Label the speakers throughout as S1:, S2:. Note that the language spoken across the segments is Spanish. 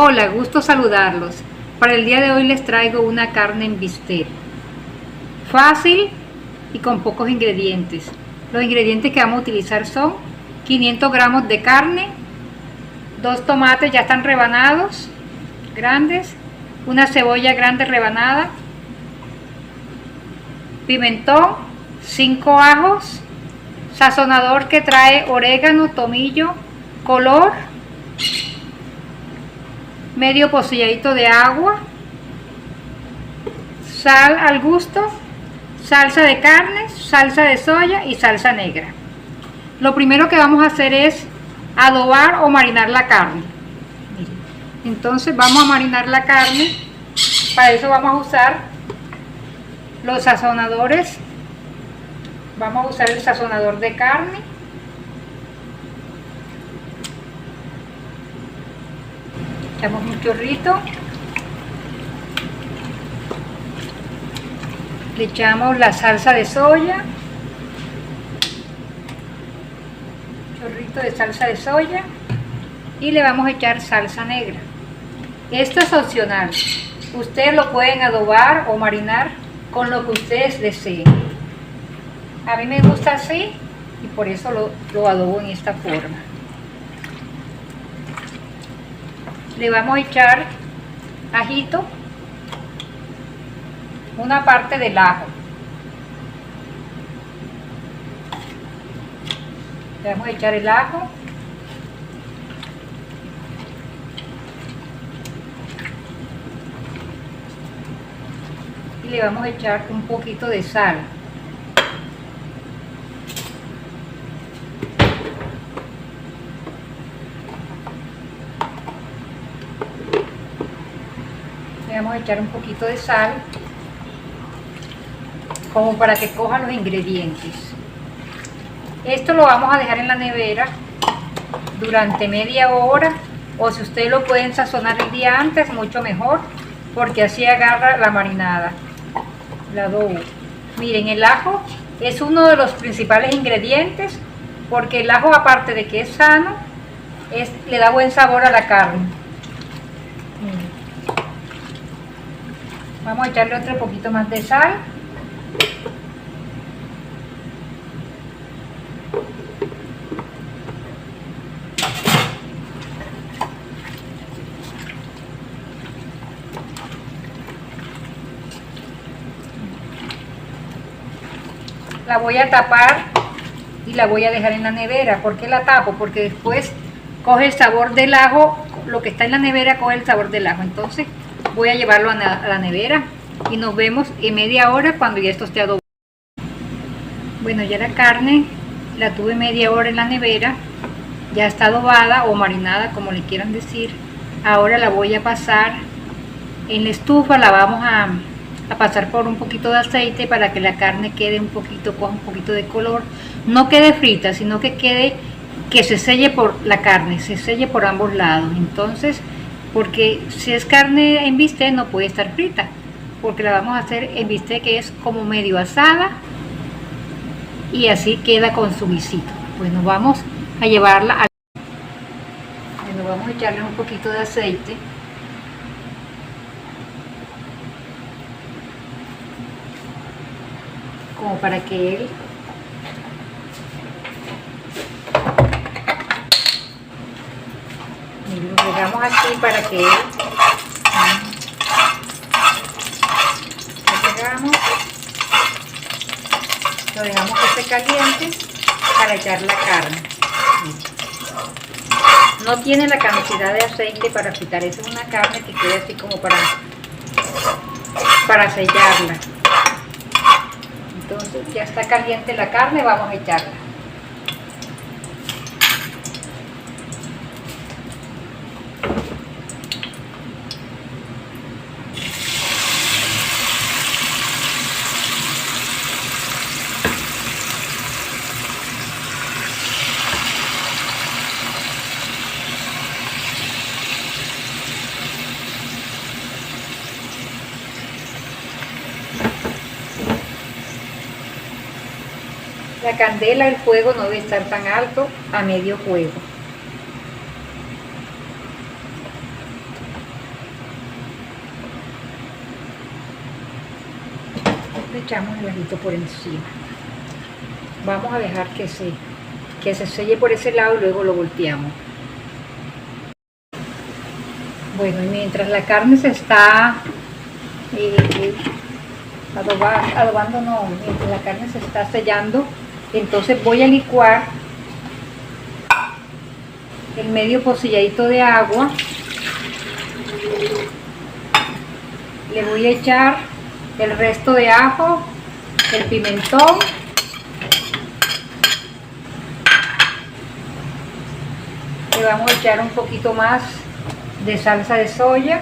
S1: Hola, gusto saludarlos. Para el día de hoy les traigo una carne en bistec. Fácil y con pocos ingredientes. Los ingredientes que vamos a utilizar son 500 gramos de carne, 2 tomates ya están rebanados, grandes, una cebolla grande rebanada, pimentón, 5 ajos, sazonador que trae orégano, tomillo, color, medio pocilladito de agua, sal al gusto, salsa de carne, salsa de soya y salsa negra. Lo primero que vamos a hacer es adobar o marinar la carne. Entonces vamos a marinar la carne. Para eso vamos a usar los sazonadores. Vamos a usar el sazonador de carne, echamos un chorrito, le echamos la salsa de soya, chorrito de salsa de soya, y le vamos a echar salsa negra. Esto es opcional, ustedes lo pueden adobar o marinar con lo que ustedes deseen. A mí me gusta así y por eso lo adobo en esta forma. Le vamos a echar ajito, una parte del ajo. Le vamos a echar el ajo. Y le vamos a echar un poquito de sal. Le vamos a echar un poquito de sal como para que coja los ingredientes. Esto lo vamos a dejar en la nevera durante media hora, o si ustedes lo pueden sazonar el día antes, mucho mejor, porque así agarra la marinada, la adobo. Miren, el ajo es uno de los principales ingredientes, porque el ajo, aparte de que es sano, le da buen sabor a la carne. Vamos a echarle otro poquito más de sal. La voy a tapar y la voy a dejar en la nevera. ¿Por qué la tapo? Porque después coge el sabor del ajo, lo que está en la nevera coge el sabor del ajo. Entonces voy a llevarlo a la nevera y nos vemos en media hora cuando ya esto esté adobado. Bueno, ya la carne la tuve media hora en la nevera, ya está adobada o marinada, como le quieran decir. Ahora la voy a pasar en la estufa, la vamos a pasar por un poquito de aceite para que la carne quede un poquito, coja un poquito de color. No quede frita, sino que se selle por la carne, se selle por ambos lados. Entonces, porque si es carne en bistec no puede estar frita, porque la vamos a hacer en bistec que es como medio asada, y así queda con su guisito. Bueno, vamos a llevarla a... Bueno, vamos a echarle un poquito de aceite. Como para que él lo dejamos así para que él lo dejamos que esté caliente para echar la carne. No tiene la cantidad de aceite para fritar, es una carne que queda así como para sellarla. Entonces ya está caliente la carne, vamos a echarla. La candela, el fuego no debe estar tan alto, a medio fuego. Le echamos el ajito por encima. Vamos a dejar que se selle por ese lado y luego lo volteamos. Bueno, y mientras la carne se está adobando, no, mientras la carne se está sellando, entonces voy a licuar el medio pocilladito de agua. Le voy a echar el resto de ajo, el pimentón, le vamos a echar un poquito más de salsa de soya,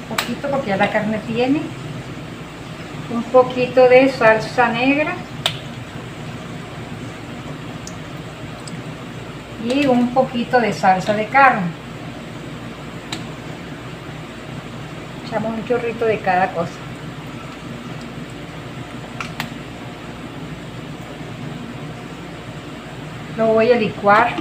S1: un poquito porque ya la carne tiene, un poquito de salsa negra y un poquito de salsa de carne. Echamos un chorrito de cada cosa. Lo voy a licuar.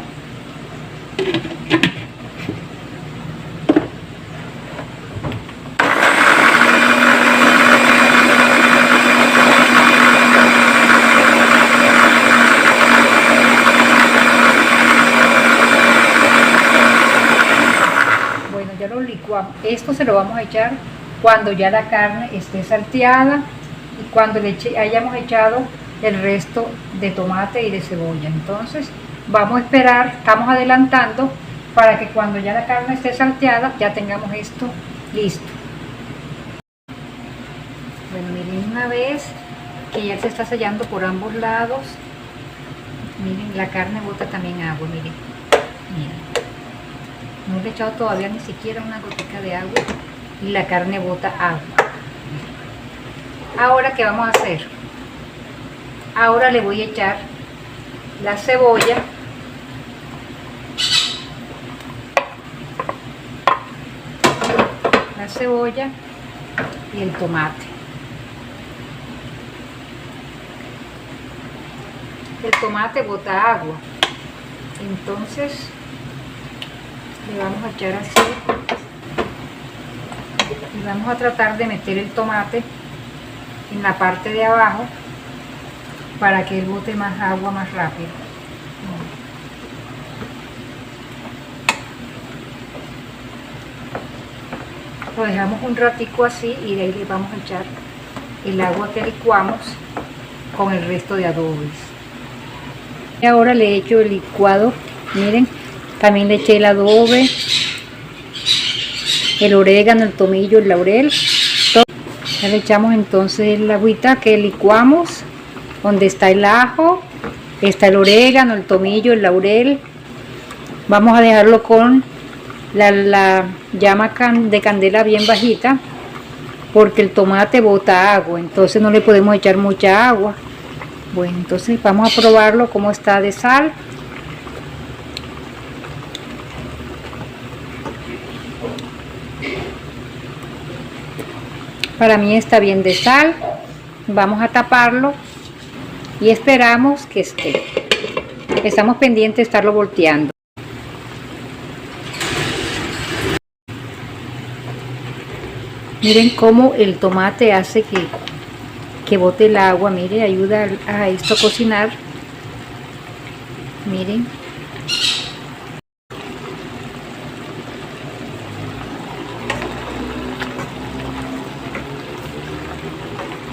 S1: Bueno, ya lo licuamos. Esto se lo vamos a echar cuando ya la carne esté salteada y cuando hayamos echado el resto de tomate y de cebolla. Entonces vamos a esperar, estamos adelantando para que cuando ya la carne esté salteada ya tengamos esto listo. Bueno, miren, una vez que ya se está sellando por ambos lados, miren, la carne bota también agua, miren. No le he echado todavía ni siquiera una gotica de agua y la carne bota agua. Ahora, ¿qué vamos a hacer? Ahora le voy a echar la cebolla, y el tomate. El tomate bota agua, entonces le vamos a echar así y vamos a tratar de meter el tomate en la parte de abajo para que él bote más agua más rápido. Lo dejamos un ratico así y de ahí le vamos a echar el agua que licuamos con el resto de adobes. Y ahora le echo el licuado, miren, también le eché el adobe, el orégano, el tomillo, el laurel. Ya le echamos entonces la agüita que licuamos, donde está el ajo, está el orégano, el tomillo, el laurel. Vamos a dejarlo con la llama de candela bien bajita, porque el tomate bota agua, entonces no le podemos echar mucha agua. Bueno, entonces vamos a probarlo cómo está de sal. Para mí está bien de sal. Vamos a taparlo y esperamos que esté. Estamos pendientes de estarlo volteando. Miren cómo el tomate hace que bote el agua. Miren, ayuda a esto a cocinar. Miren.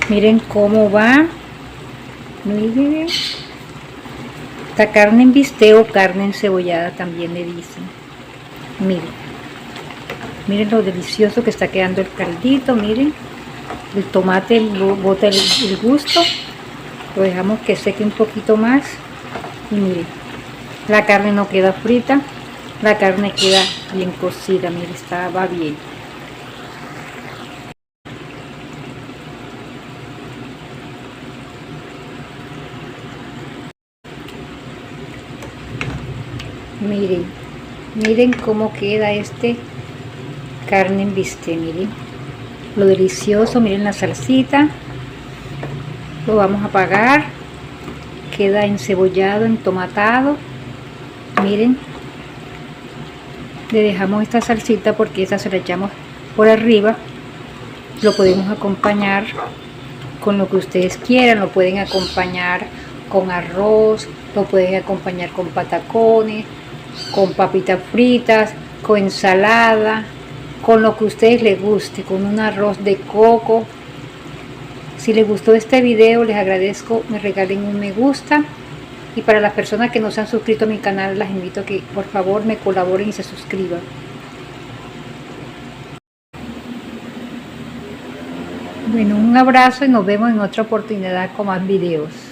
S1: Miren cómo va. Miren. Esta carne en bistec o carne encebollada también le dicen. Miren. Miren lo delicioso que está quedando el caldito. Miren. El tomate bota el gusto. Lo dejamos que seque un poquito más. Y miren. La carne no queda frita. La carne queda bien cocida. Miren, va bien. Miren, miren cómo queda carne en bistec, miren lo delicioso, miren la salsita. Lo vamos a apagar, queda encebollado, entomatado. Miren, le dejamos esta salsita porque esta se la echamos por arriba Lo podemos acompañar con lo que ustedes quieran, lo pueden acompañar con arroz, lo pueden acompañar con patacones, con papitas fritas, con ensalada, con lo que a ustedes les guste, con un arroz de coco. Si les gustó este video, les agradezco me regalen un me gusta, y para las personas que no se han suscrito a mi canal, las invito a que por favor me colaboren y se suscriban. Bueno, un abrazo y nos vemos en otra oportunidad con más videos.